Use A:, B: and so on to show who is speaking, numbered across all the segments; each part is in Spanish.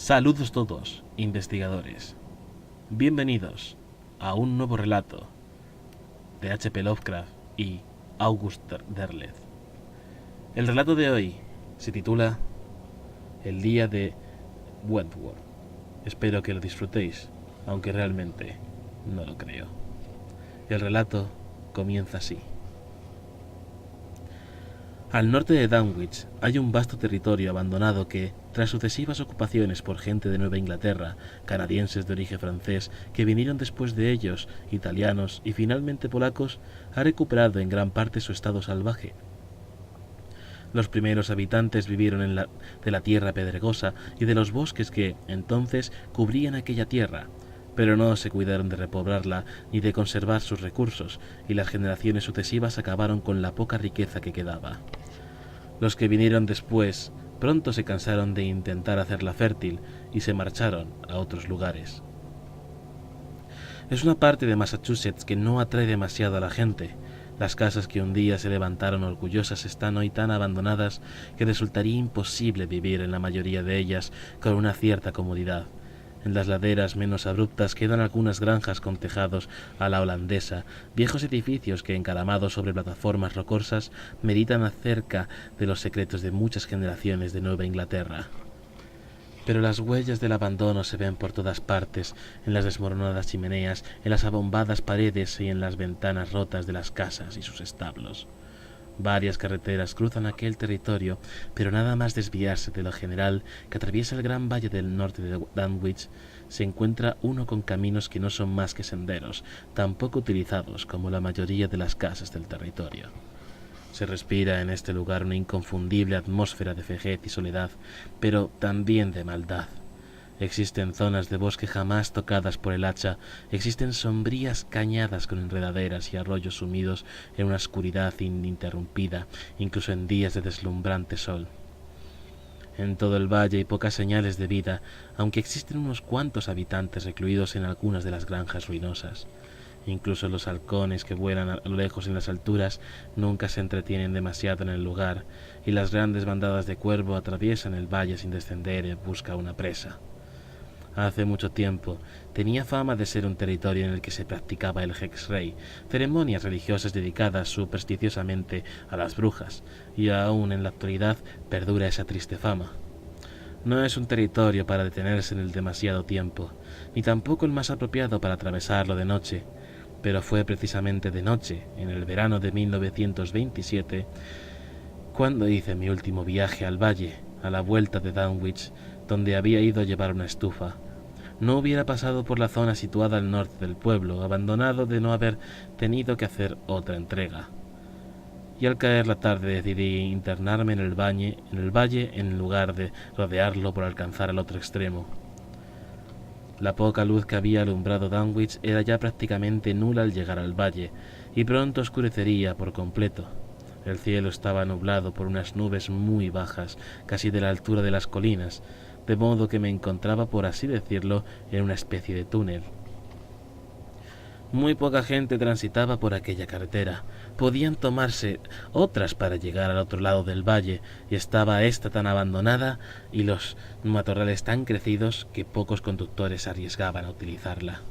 A: Saludos todos, investigadores. Bienvenidos a un nuevo relato de H.P. Lovecraft y August Derleth. El relato de hoy se titula El día de Wentworth. Espero que lo disfrutéis, aunque realmente no lo creo. El relato comienza así. Al norte de Dunwich hay un vasto territorio abandonado que, tras sucesivas ocupaciones por gente de Nueva Inglaterra, canadienses de origen francés, que vinieron después de ellos, italianos y finalmente polacos, ha recuperado en gran parte su estado salvaje. Los primeros habitantes vivieron de la tierra pedregosa y de los bosques que, entonces, cubrían aquella tierra, pero no se cuidaron de repoblarla ni de conservar sus recursos, y las generaciones sucesivas acabaron con la poca riqueza que quedaba. Los que vinieron después pronto se cansaron de intentar hacerla fértil y se marcharon a otros lugares. Es una parte de Massachusetts que no atrae demasiado a la gente. Las casas que un día se levantaron orgullosas están hoy tan abandonadas que resultaría imposible vivir en la mayoría de ellas con una cierta comodidad. En las laderas menos abruptas quedan algunas granjas con tejados a la holandesa, viejos edificios que, encaramados sobre plataformas rocosas, meditan acerca de los secretos de muchas generaciones de Nueva Inglaterra. Pero las huellas del abandono se ven por todas partes, en las desmoronadas chimeneas, en las abombadas paredes y en las ventanas rotas de las casas y sus establos. Varias carreteras cruzan aquel territorio, pero nada más desviarse de lo general que atraviesa el gran valle del norte de Dunwich, se encuentra uno con caminos que no son más que senderos, tan poco utilizados como la mayoría de las casas del territorio. Se respira en este lugar una inconfundible atmósfera de vejez y soledad, pero también de maldad. Existen zonas de bosque jamás tocadas por el hacha, existen sombrías cañadas con enredaderas y arroyos sumidos en una oscuridad ininterrumpida, incluso en días de deslumbrante sol. En todo el valle hay pocas señales de vida, aunque existen unos cuantos habitantes recluidos en algunas de las granjas ruinosas. Incluso los halcones que vuelan a lo lejos en las alturas nunca se entretienen demasiado en el lugar, y las grandes bandadas de cuervo atraviesan el valle sin descender en busca de una presa. Hace mucho tiempo tenía fama de ser un territorio en el que se practicaba el Hexray, ceremonias religiosas dedicadas supersticiosamente a las brujas, y aún en la actualidad perdura esa triste fama. No es un territorio para detenerse en el demasiado tiempo, ni tampoco el más apropiado para atravesarlo de noche, pero fue precisamente de noche, en el verano de 1927, cuando hice mi último viaje al valle, a la vuelta de Dunwich, donde había ido a llevar una estufa. No hubiera pasado por la zona situada al norte del pueblo, abandonado de no haber tenido que hacer otra entrega. Y al caer la tarde decidí internarme en el valle en lugar de rodearlo por alcanzar el otro extremo. La poca luz que había alumbrado Dunwich era ya prácticamente nula al llegar al valle, y pronto oscurecería por completo. El cielo estaba nublado por unas nubes muy bajas, casi de la altura de las colinas, de modo que me encontraba, por así decirlo, en una especie de túnel. Muy poca gente transitaba por aquella carretera. Podían tomarse otras para llegar al otro lado del valle, y estaba ésta tan abandonada y los matorrales tan crecidos que pocos conductores arriesgaban a utilizarla.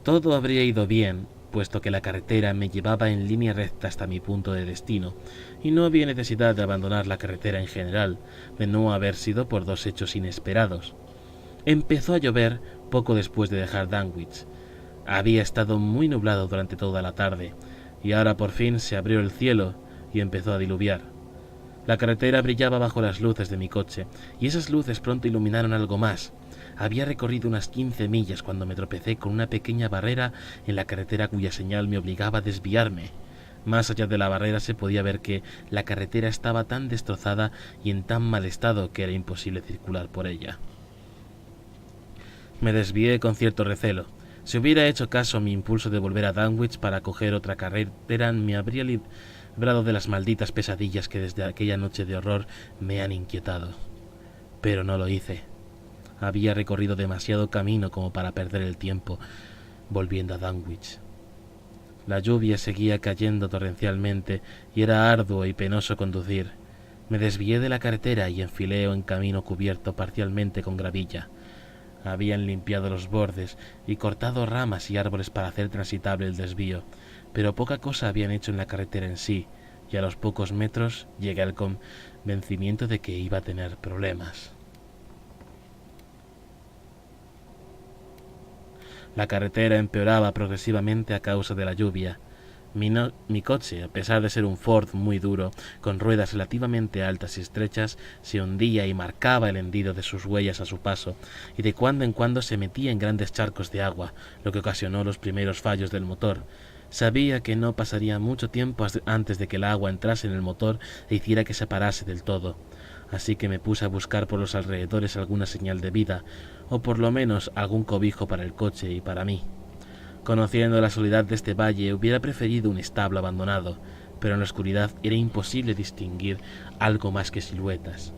A: Todo habría ido bien, puesto que la carretera me llevaba en línea recta hasta mi punto de destino, y no había necesidad de abandonar la carretera en general, de no haber sido por dos hechos inesperados. Empezó a llover poco después de dejar Dunwich. Había estado muy nublado durante toda la tarde, y ahora por fin se abrió el cielo y empezó a diluviar. La carretera brillaba bajo las luces de mi coche, y esas luces pronto iluminaron algo más. Había recorrido unas 15 millas cuando me tropecé con una pequeña barrera en la carretera cuya señal me obligaba a desviarme. Más allá de la barrera se podía ver que la carretera estaba tan destrozada y en tan mal estado que era imposible circular por ella. Me desvié con cierto recelo. Si hubiera hecho caso a mi impulso de volver a Dunwich para coger otra carretera, me habría librado de las malditas pesadillas que desde aquella noche de horror me han inquietado. Pero no lo hice. Había recorrido demasiado camino como para perder el tiempo volviendo a Dunwich. La lluvia seguía cayendo torrencialmente y era arduo y penoso conducir, Me desvié de la carretera y enfilé en camino cubierto parcialmente con gravilla. Habían limpiado los bordes y cortado ramas y árboles para hacer transitable el desvío, pero poca cosa habían hecho en la carretera en sí, y a los pocos metros llegué al convencimiento de que iba a tener problemas. La carretera empeoraba progresivamente a causa de la lluvia. Mi coche, a pesar de ser un Ford muy duro, con ruedas relativamente altas y estrechas, se hundía y marcaba el hendido de sus huellas a su paso, y de cuando en cuando se metía en grandes charcos de agua, lo que ocasionó los primeros fallos del motor. Sabía que no pasaría mucho tiempo antes de que el agua entrase en el motor e hiciera que se parase del todo, así que me puse a buscar por los alrededores alguna señal de vida, o por lo menos algún cobijo para el coche y para mí. Conociendo la soledad de este valle, hubiera preferido un establo abandonado, pero en la oscuridad era imposible distinguir algo más que siluetas.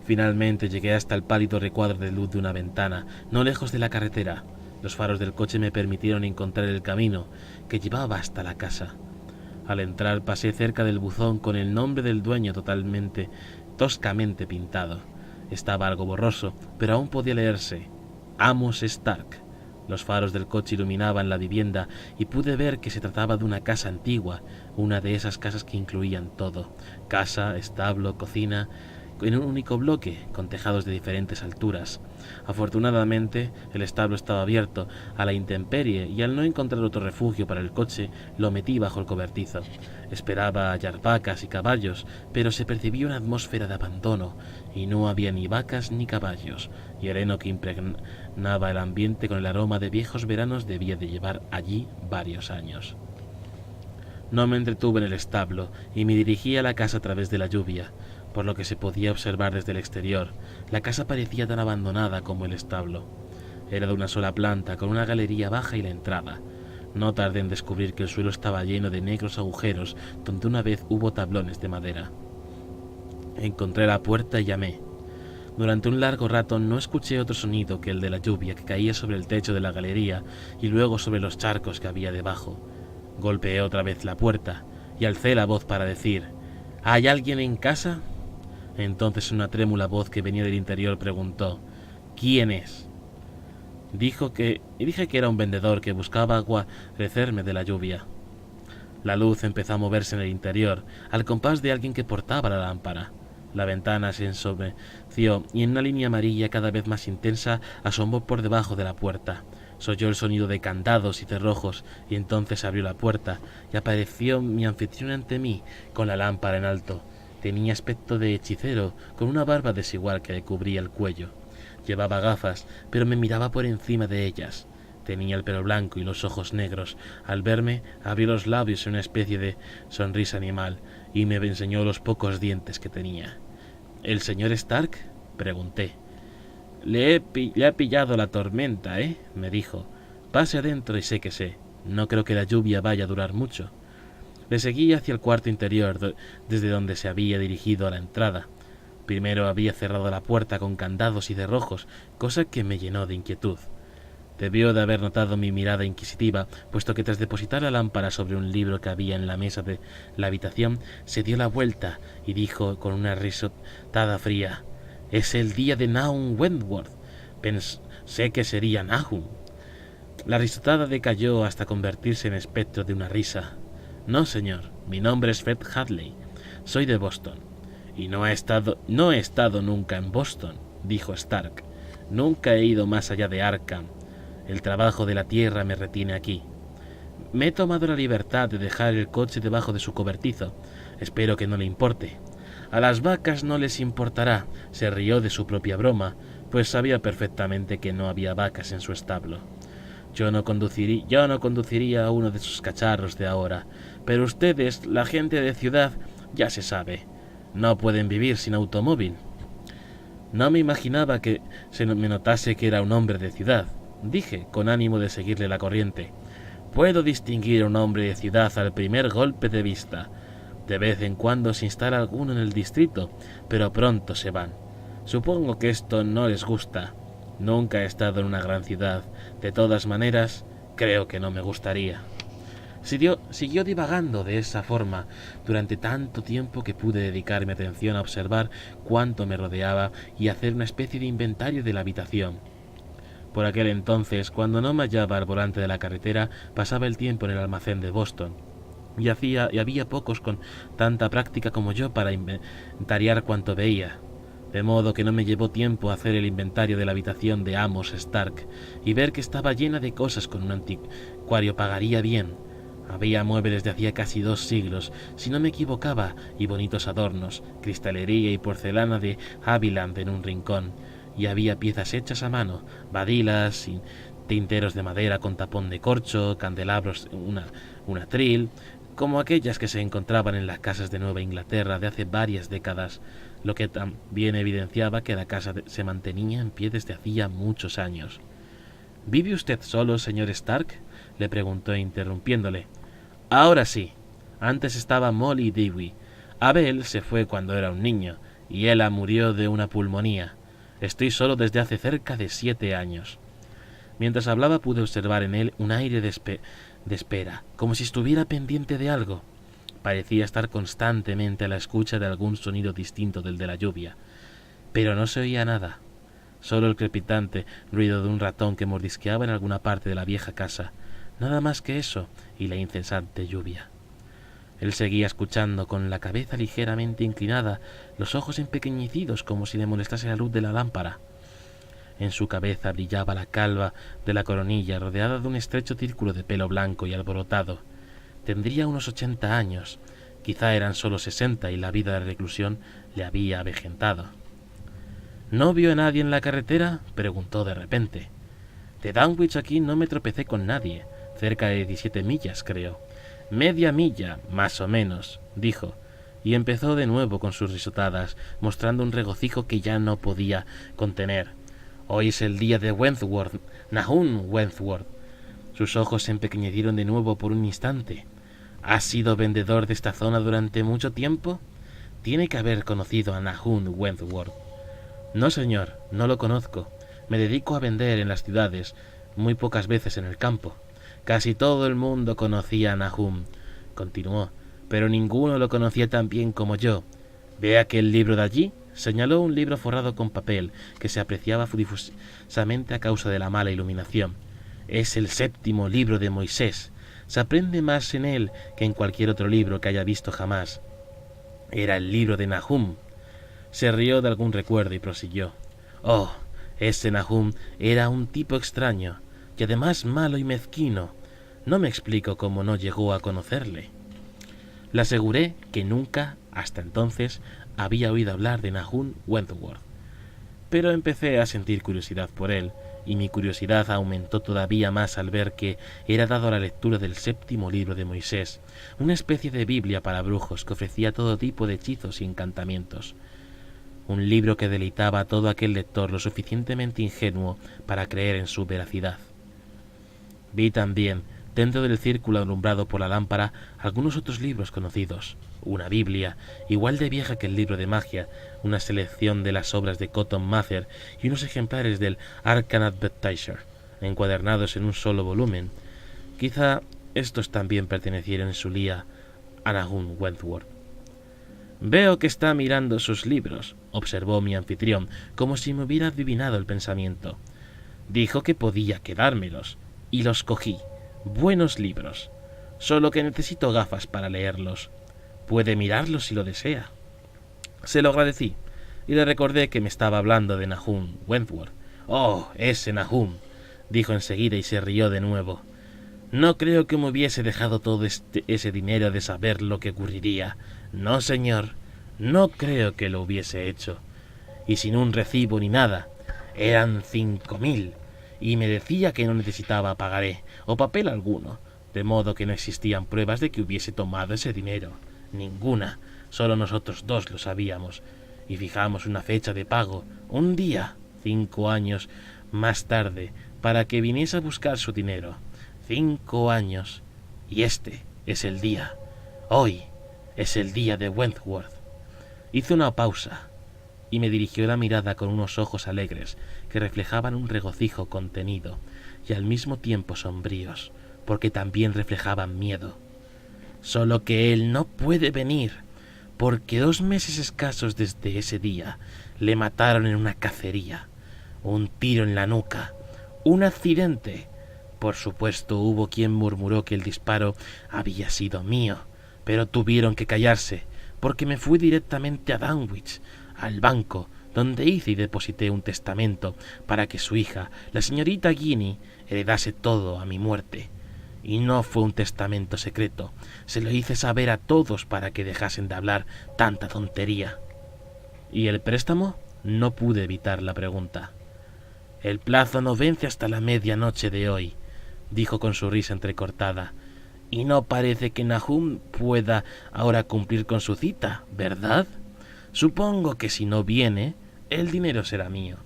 A: Finalmente llegué hasta el pálido recuadro de luz de una ventana, no lejos de la carretera. Los faros del coche me permitieron encontrar el camino que llevaba hasta la casa. Al entrar pasé cerca del buzón con el nombre del dueño toscamente pintado. Estaba algo borroso, pero aún podía leerse: Amos Stark. Los faros del coche iluminaban la vivienda y pude ver que se trataba de una casa antigua, una de esas casas que incluían todo: casa, establo, cocina, en un único bloque, con tejados de diferentes alturas. Afortunadamente, el establo estaba abierto a la intemperie y al no encontrar otro refugio para el coche, lo metí bajo el cobertizo. Esperaba hallar vacas y caballos, pero se percibía una atmósfera de abandono, y no había ni vacas ni caballos, y el heno que impregnaba el ambiente con el aroma de viejos veranos debía de llevar allí varios años. No me entretuve en el establo y me dirigí a la casa a través de la lluvia. Por lo que se podía observar desde el exterior, la casa parecía tan abandonada como el establo. Era de una sola planta, con una galería baja y la entrada. No tardé en descubrir que el suelo estaba lleno de negros agujeros donde una vez hubo tablones de madera. Encontré la puerta y llamé. Durante un largo rato no escuché otro sonido que el de la lluvia que caía sobre el techo de la galería y luego sobre los charcos que había debajo. Golpeé otra vez la puerta y alcé la voz para decir: ¿hay alguien en casa? Entonces una trémula voz que venía del interior preguntó: ¿quién es? Dije que era un vendedor que buscaba guarecerme de la lluvia. La luz empezó a moverse en el interior, al compás de alguien que portaba la lámpara. La ventana se ensombreció y en una línea amarilla cada vez más intensa asomó por debajo de la puerta. Se oyó el sonido de candados y cerrojos, y entonces abrió la puerta y apareció mi anfitrión ante mí con la lámpara en alto. Tenía aspecto de hechicero, con una barba desigual que le cubría el cuello. Llevaba gafas, pero me miraba por encima de ellas. Tenía el pelo blanco y los ojos negros. Al verme, abrió los labios en una especie de sonrisa animal y me enseñó los pocos dientes que tenía. ¿El señor Stark?, pregunté. Le ha pillado la tormenta, me dijo. Pase adentro y séquese. No creo que la lluvia vaya a durar mucho. Le seguí hacia el cuarto interior, desde donde se había dirigido a la entrada. Primero había cerrado la puerta con candados y cerrojos, cosa que me llenó de inquietud. Debió de haber notado mi mirada inquisitiva, puesto que tras depositar la lámpara sobre un libro que había en la mesa de la habitación, se dio la vuelta y dijo con una risotada fría: «Es el día de Nahum Wentworth. Pensé que sería Nahum». La risotada decayó hasta convertirse en espectro de una risa. «No, señor, mi nombre es Fred Hadley. Soy de Boston». «Y no he estado nunca en Boston», dijo Stark. «Nunca he ido más allá de Arkham. El trabajo de la tierra me retiene aquí. Me he tomado la libertad de dejar el coche debajo de su cobertizo. Espero que no le importe». «A las vacas no les importará», se rió de su propia broma, pues sabía perfectamente que no había vacas en su establo. Yo no conduciría a uno de sus cacharros de ahora, pero ustedes, la gente de ciudad, ya se sabe, no pueden vivir sin automóvil. No me imaginaba que se me notase que era un hombre de ciudad, dije, con ánimo de seguirle la corriente. Puedo distinguir a un hombre de ciudad al primer golpe de vista. De vez en cuando se instala alguno en el distrito, pero pronto se van. Supongo que esto no les gusta. Nunca he estado en una gran ciudad. De todas maneras, creo que no me gustaría. Siguió divagando de esa forma durante tanto tiempo que pude dedicar mi atención a observar cuánto me rodeaba y hacer una especie de inventario de la habitación. Por aquel entonces, cuando no me hallaba al volante de la carretera, pasaba el tiempo en el almacén de Boston, y había pocos con tanta práctica como yo para inventariar cuanto veía, de modo que no me llevó tiempo hacer el inventario de la habitación de Amos Stark y ver que estaba llena de cosas con un anticuario pagaría bien. Había muebles de hacía casi 2 siglos, si no me equivocaba, y bonitos adornos, cristalería y porcelana de Haviland en un rincón, y había piezas hechas a mano, badilas y tinteros de madera con tapón de corcho, candelabros, un atril, como aquellas que se encontraban en las casas de Nueva Inglaterra de hace varias décadas, lo que también evidenciaba que la casa se mantenía en pie desde hacía muchos años. ¿Vive usted solo, señor Stark?, le preguntó interrumpiéndole. Ahora sí. Antes estaba Molly Dewey. Abel se fue cuando era un niño, y Ella murió de una pulmonía. Estoy solo desde hace cerca de 7 años. Mientras hablaba pude observar en él un aire de espera, como si estuviera pendiente de algo. Parecía estar constantemente a la escucha de algún sonido distinto del de la lluvia. Pero no se oía nada. Solo el crepitante ruido de un ratón que mordisqueaba en alguna parte de la vieja casa. Nada más que eso, y la incesante lluvia. Él seguía escuchando con la cabeza ligeramente inclinada, los ojos empequeñecidos como si le molestase la luz de la lámpara. En su cabeza brillaba la calva de la coronilla, rodeada de un estrecho círculo de pelo blanco y alborotado. Tendría unos 80 años, quizá eran solo 60 y la vida de reclusión le había avejentado. ¿No vio a nadie en la carretera?, preguntó de repente. De Dunwich aquí no me tropecé con nadie. Cerca de 17 millas, creo. Media milla, más o menos, dijo, y empezó de nuevo con sus risotadas, mostrando un regocijo que ya no podía contener. Hoy es el día de Wentworth, Nahum Wentworth. Sus ojos se empequeñecieron de nuevo por un instante. ¿Has sido vendedor de esta zona durante mucho tiempo? Tiene que haber conocido a Nahum Wentworth. No, señor, no lo conozco. Me dedico a vender en las ciudades, muy pocas veces en el campo. Casi todo el mundo conocía a Nahum, continuó, pero ninguno lo conocía tan bien como yo. ¿Ve aquel libro de allí? Señaló un libro forrado con papel que se apreciaba difusamente a causa de la mala iluminación. Es el 7º libro de Moisés. Se aprende más en él que en cualquier otro libro que haya visto jamás. Era el libro de Nahum. Se rió de algún recuerdo y prosiguió. Oh, ese Nahum era un tipo extraño, y además malo y mezquino. No me explico cómo no llegó a conocerle. Le aseguré que nunca, hasta entonces, había oído hablar de Nahum Wentworth. Pero empecé a sentir curiosidad por él, y mi curiosidad aumentó todavía más al ver que era dado a la lectura del 7º libro de Moisés, una especie de Biblia para brujos que ofrecía todo tipo de hechizos y encantamientos. Un libro que deleitaba a todo aquel lector lo suficientemente ingenuo para creer en su veracidad. Vi también, dentro del círculo alumbrado por la lámpara, algunos otros libros conocidos, una Biblia, igual de vieja que el libro de magia, una selección de las obras de Cotton Mather y unos ejemplares del Arkham Advertiser, encuadernados en un solo volumen. Quizá estos también pertenecieran en su día a Nahum Wentworth. Veo que está mirando sus libros, observó mi anfitrión, como si me hubiera adivinado el pensamiento. Dijo que podía quedármelos, y los cogí. Buenos libros. Solo que necesito gafas para leerlos. Puede mirarlos si lo desea. Se lo agradecí, y le recordé que me estaba hablando de Nahum Wentworth. Oh, ese Nahum, dijo enseguida y se rió de nuevo. No creo que me hubiese dejado todo ese dinero de saber lo que ocurriría. No, señor, no creo que lo hubiese hecho. Y sin un recibo ni nada. Eran 5.000, y me decía que no necesitaba pagaré o papel alguno, de modo que no existían pruebas de que hubiese tomado ese dinero. Ninguna. Solo nosotros dos lo sabíamos. Y fijamos una fecha de pago, un día, 5 años más tarde, para que viniese a buscar su dinero. 5 años. Y este es el día. Hoy es el día de Wentworth. Hizo una pausa y me dirigió la mirada con unos ojos alegres que reflejaban un regocijo contenido y al mismo tiempo sombríos, porque también reflejaban miedo. Solo que él no puede venir, porque 2 meses escasos desde ese día le mataron en una cacería. Un tiro en la nuca, un accidente. Por supuesto hubo quien murmuró que el disparo había sido mío, pero tuvieron que callarse, porque me fui directamente a Dunwich, al banco, donde hice y deposité un testamento para que su hija, la señorita Guinea, heredase todo a mi muerte. Y no fue un testamento secreto, se lo hice saber a todos para que dejasen de hablar tanta tontería. ¿Y el préstamo? No pude evitar la pregunta. El plazo no vence hasta la medianoche de hoy, dijo con su risa entrecortada, y no parece que Nahum pueda ahora cumplir con su cita, ¿verdad? Supongo que si no viene, el dinero será mío,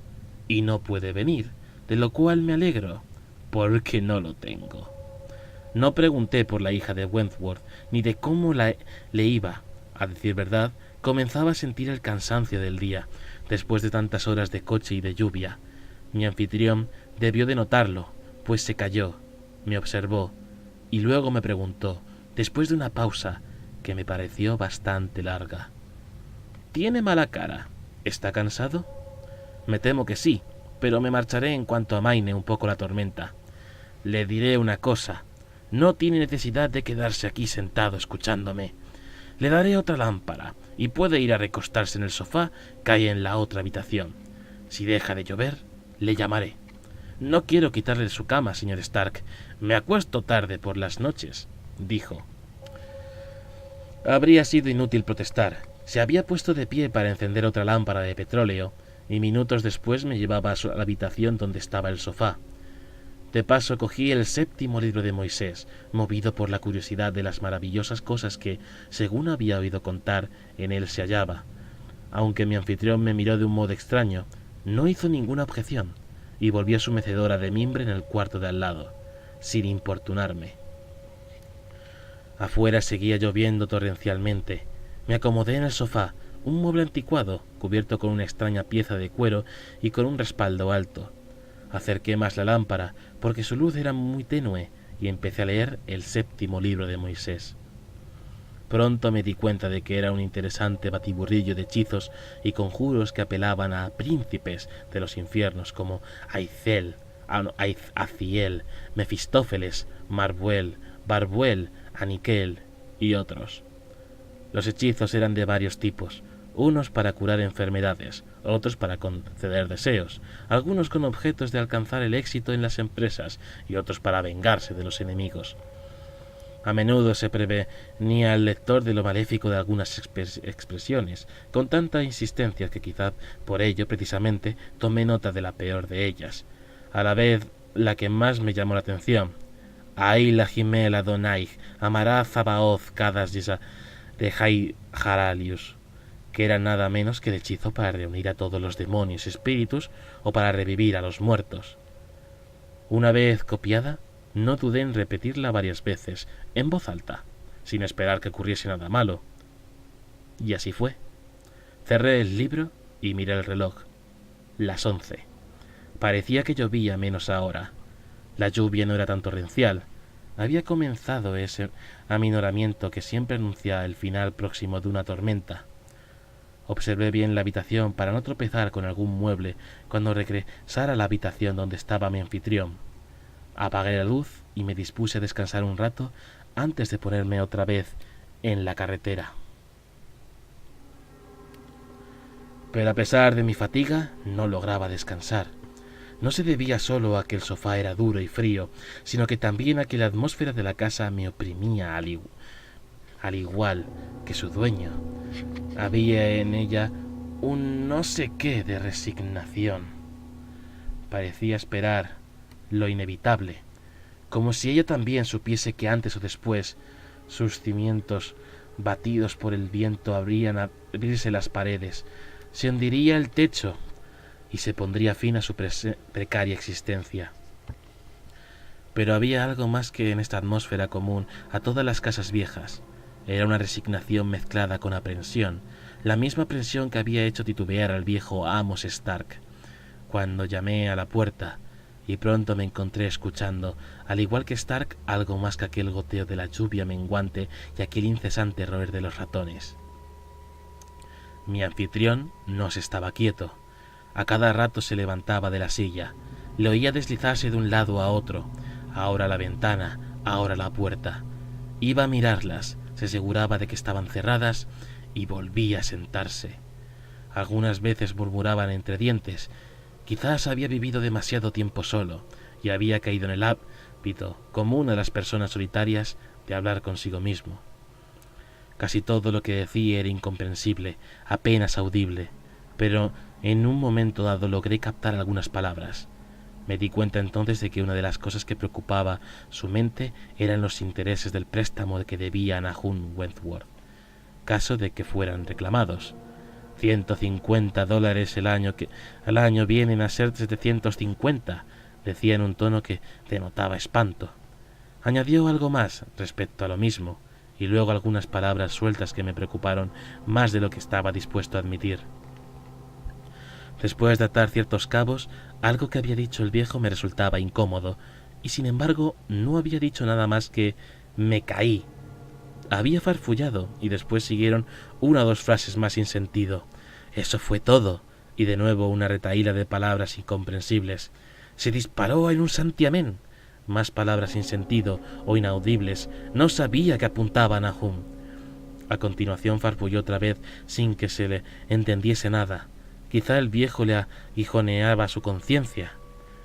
A: y no puede venir, de lo cual me alegro, porque no lo tengo. No pregunté por la hija de Wentworth, ni de cómo le iba. A decir verdad, comenzaba a sentir el cansancio del día, después de tantas horas de coche y de lluvia. Mi anfitrión debió de notarlo, pues se calló, me observó, y luego me preguntó, después de una pausa que me pareció bastante larga: «¿Tiene mala cara? ¿Está cansado?» «Me temo que sí, pero me marcharé en cuanto amaine un poco la tormenta. Le diré una cosa, no tiene necesidad de quedarse aquí sentado escuchándome. Le daré otra lámpara, y puede ir a recostarse en el sofá que hay en la otra habitación. Si deja de llover, le llamaré. No quiero quitarle su cama, señor Stark. Me acuesto tarde por las noches», dijo. Habría sido inútil protestar. Se había puesto de pie para encender otra lámpara de petróleo, y minutos después me llevaba a la habitación donde estaba el sofá. De paso cogí el 7º libro de Moisés, movido por la curiosidad de las maravillosas cosas que, según había oído contar, en él se hallaba. Aunque mi anfitrión me miró de un modo extraño, no hizo ninguna objeción, y volvió a su mecedora de mimbre en el cuarto de al lado, sin importunarme. Afuera seguía lloviendo torrencialmente. Me acomodé en el sofá, un mueble anticuado, cubierto con una extraña pieza de cuero y con un respaldo alto. Acerqué más la lámpara, porque su luz era muy tenue, y empecé a leer el 7º libro de Moisés. Pronto me di cuenta de que era un interesante batiburrillo de hechizos y conjuros que apelaban a príncipes de los infiernos como Aziel, Mefistófeles, Marbuel, Barbuel, Aniquel y otros. Los hechizos eran de varios tipos, unos para curar enfermedades, otros para conceder deseos, algunos con objetos de alcanzar el éxito en las empresas y otros para vengarse de los enemigos. A menudo se prevenía al lector de lo maléfico de algunas expresiones, con tanta insistencia que quizá por ello precisamente tomé nota de la peor de ellas, a la vez la que más me llamó la atención. «Ahí la Jimel Adonai, amará Zabaoth Kadas de Jai Jaralius», que era nada menos que el hechizo para reunir a todos los demonios y espíritus o para revivir a los muertos. Una vez copiada, no dudé en repetirla varias veces, en voz alta, sin esperar que ocurriese nada malo. Y así fue. Cerré el libro y miré el reloj. Las 11. Parecía que llovía menos ahora. La lluvia no era tan torrencial. Había comenzado ese aminoramiento que siempre anuncia el final próximo de una tormenta. Observé bien la habitación para no tropezar con algún mueble cuando regresara a la habitación donde estaba mi anfitrión. Apagué la luz y me dispuse a descansar un rato antes de ponerme otra vez en la carretera. Pero a pesar de mi fatiga, no lograba descansar. No se debía solo a que el sofá era duro y frío, sino que también a que la atmósfera de la casa me oprimía al igual que su dueño. Había en ella un no sé qué de resignación. Parecía esperar lo inevitable, como si ella también supiese que antes o después sus cimientos, batidos por el viento, habrían abrirse las paredes, se hundiría el techo y se pondría fin a su precaria existencia. Pero había algo más que en esta atmósfera común a todas las casas viejas. Era una resignación mezclada con aprensión, la misma aprensión que había hecho titubear al viejo Amos Stark. Cuando llamé a la puerta, y pronto me encontré escuchando, al igual que Stark, algo más que aquel goteo de la lluvia menguante y aquel incesante roer de los ratones. Mi anfitrión no se estaba quieto. A cada rato se levantaba de la silla. Le oía deslizarse de un lado a otro, ahora la ventana, ahora la puerta. Iba a mirarlas, se aseguraba de que estaban cerradas y volvía a sentarse. Algunas veces murmuraban entre dientes. Quizás había vivido demasiado tiempo solo y había caído en el hábito común de las personas solitarias de hablar consigo mismo. Casi todo lo que decía era incomprensible, apenas audible, pero en un momento dado logré captar algunas palabras. Me di cuenta entonces de que una de las cosas que preocupaba su mente eran los intereses del préstamo que debía a Nahum Wentworth, caso de que fueran reclamados. $150 al año vienen a ser 750, decía en un tono que denotaba espanto. Añadió algo más respecto a lo mismo, y luego algunas palabras sueltas que me preocuparon más de lo que estaba dispuesto a admitir. Después de atar ciertos cabos, algo que había dicho el viejo me resultaba incómodo, y sin embargo no había dicho nada más que «me caí». Había farfullado, y después siguieron una o dos frases más sin sentido. Eso fue todo, y de nuevo una retahíla de palabras incomprensibles. «Se disparó en un santiamén». Más palabras sin sentido o inaudibles. No sabía que apuntaba a Nahum. A continuación farfulló otra vez sin que se le entendiese nada. Quizá el viejo le aguijoneaba su conciencia.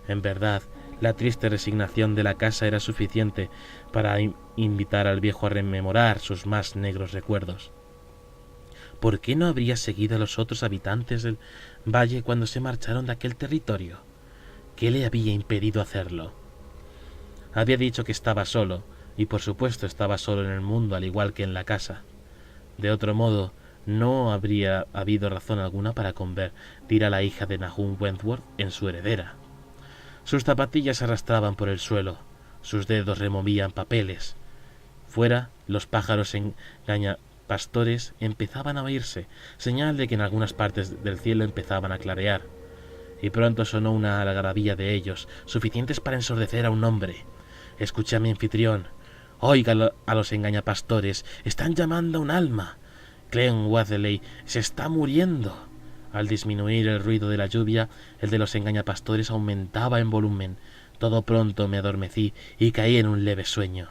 A: En verdad, la triste resignación de la casa era suficiente para invitar al viejo a rememorar sus más negros recuerdos. ¿Por qué no habría seguido a los otros habitantes del valle cuando se marcharon de aquel territorio? ¿Qué le había impedido hacerlo? Había dicho que estaba solo, y por supuesto estaba solo en el mundo al igual que en la casa. De otro modo, no habría habido razón alguna para convertir a la hija de Nahum Wentworth en su heredera. Sus zapatillas se arrastraban por el suelo, sus dedos removían papeles. Fuera, los pájaros engañapastores empezaban a oírse, señal de que en algunas partes del cielo empezaban a clarear. Y pronto sonó una algarabía de ellos, suficientes para ensordecer a un hombre. Escuché a mi anfitrión. «Oiga a los engañapastores, están llamando a un alma. Clem Watherley se está muriendo». Al disminuir el ruido de la lluvia, el de los engañapastores aumentaba en volumen. Todo pronto me adormecí y caí en un leve sueño.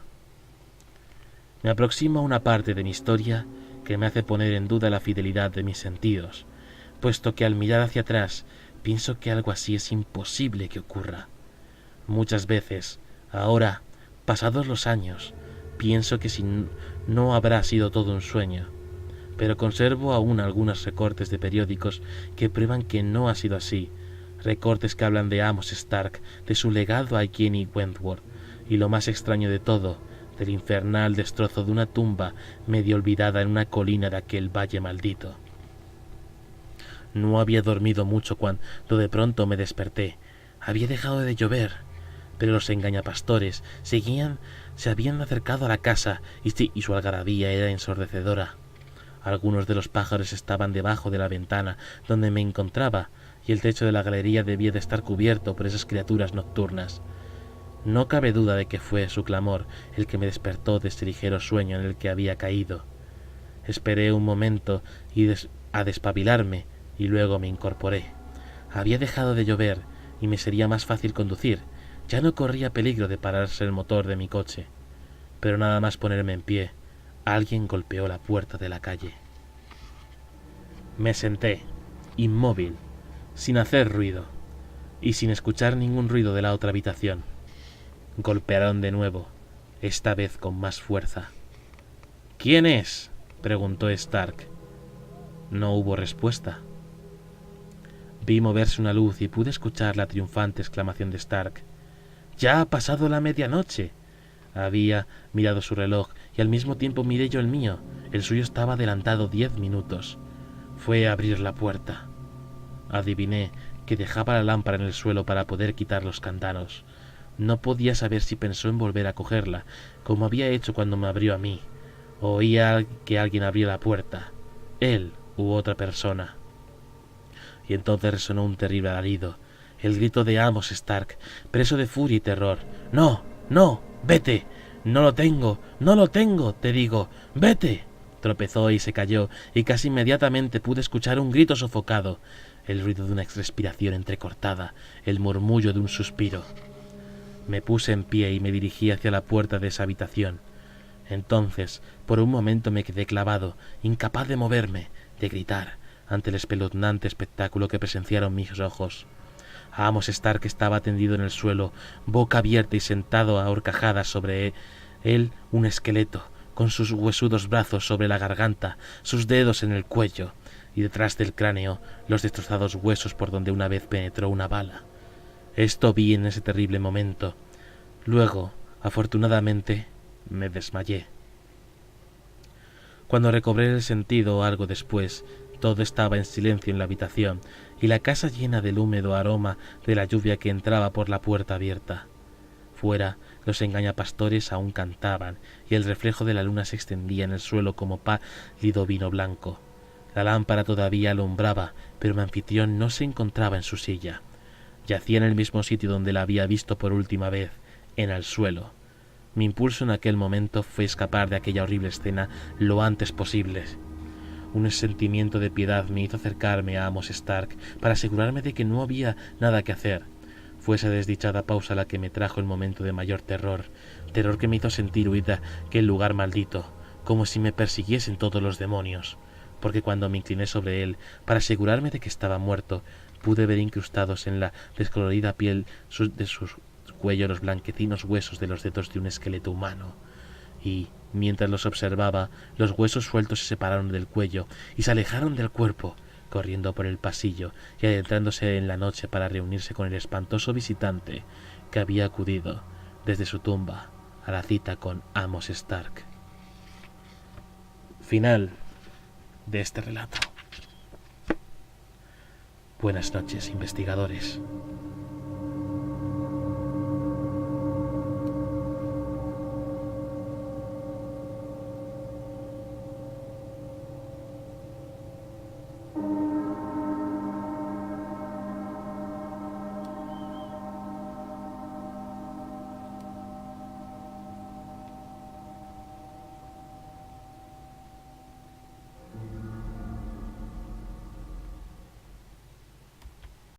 A: Me aproximo a una parte de mi historia que me hace poner en duda la fidelidad de mis sentidos, puesto que al mirar hacia atrás pienso que algo así es imposible que ocurra. Muchas veces, ahora, pasados los años, pienso que si no habrá sido todo un sueño, pero conservo aún algunos recortes de periódicos que prueban que no ha sido así, recortes que hablan de Amos Stark, de su legado a Jenny Wentworth, y lo más extraño de todo, del infernal destrozo de una tumba medio olvidada en una colina de aquel valle maldito. No había dormido mucho cuando de pronto me desperté. Había dejado de llover, pero los engañapastores se habían acercado a la casa y su algarabía era ensordecedora. Algunos de los pájaros estaban debajo de la ventana donde me encontraba, y el techo de la galería debía de estar cubierto por esas criaturas nocturnas. No cabe duda de que fue su clamor el que me despertó de ese ligero sueño en el que había caído. Esperé un momento a despabilarme, y luego me incorporé. Había dejado de llover y me sería más fácil conducir. Ya no corría peligro de pararse el motor de mi coche. Pero nada más ponerme en pie, alguien golpeó la puerta de la calle. Me senté, inmóvil, sin hacer ruido, y sin escuchar ningún ruido de la otra habitación. Golpearon de nuevo, esta vez con más fuerza. «¿Quién es?», preguntó Stark. No hubo respuesta. Vi moverse una luz y pude escuchar la triunfante exclamación de Stark. «¡Ya ha pasado la medianoche!». Había mirado su reloj y al mismo tiempo miré yo el mío. El suyo estaba adelantado 10 minutos. Fue a abrir la puerta. Adiviné que dejaba la lámpara en el suelo para poder quitar los candados. No podía saber si pensó en volver a cogerla, como había hecho cuando me abrió a mí. Oía que alguien abría la puerta, él u otra persona. Y entonces resonó un terrible alarido. El grito de Amos Stark, preso de furia y terror. ¡No! ¡No! ¡Vete! ¡No lo tengo! ¡No lo tengo! ¡Te digo! ¡Vete! Tropezó y se cayó, y casi inmediatamente pude escuchar un grito sofocado, el ruido de una respiración entrecortada, el murmullo de un suspiro. Me puse en pie y me dirigí hacia la puerta de esa habitación. Entonces, por un momento me quedé clavado, incapaz de moverme, de gritar, ante el espeluznante espectáculo que presenciaron mis ojos. Amos Stark estaba tendido en el suelo, boca abierta y sentado a horcajadas sobre él un esqueleto, con sus huesudos brazos sobre la garganta, sus dedos en el cuello, y detrás del cráneo los destrozados huesos por donde una vez penetró una bala. Esto vi en ese terrible momento. Luego, afortunadamente, me desmayé. Cuando recobré el sentido algo después, todo estaba en silencio en la habitación y la casa llena del húmedo aroma de la lluvia que entraba por la puerta abierta. Fuera, los engañapastores aún cantaban y el reflejo de la luna se extendía en el suelo como pálido vino blanco. La lámpara todavía alumbraba, pero mi anfitrión no se encontraba en su silla. Yacía en el mismo sitio donde la había visto por última vez, en el suelo. Mi impulso en aquel momento fue escapar de aquella horrible escena lo antes posible. Un sentimiento de piedad me hizo acercarme a Amos Stark para asegurarme de que no había nada que hacer. Fue esa desdichada pausa la que me trajo el momento de mayor terror, terror que me hizo sentir huir de aquel lugar maldito, como si me persiguiesen todos los demonios, porque cuando me incliné sobre él para asegurarme de que estaba muerto, pude ver incrustados en la descolorida piel de su cuello los blanquecinos huesos de los dedos de un esqueleto humano, y, mientras los observaba, los huesos sueltos se separaron del cuello y se alejaron del cuerpo, corriendo por el pasillo y adentrándose en la noche para reunirse con el espantoso visitante que había acudido desde su tumba a la cita con Amos Stark. Final de este relato. Buenas noches, investigadores.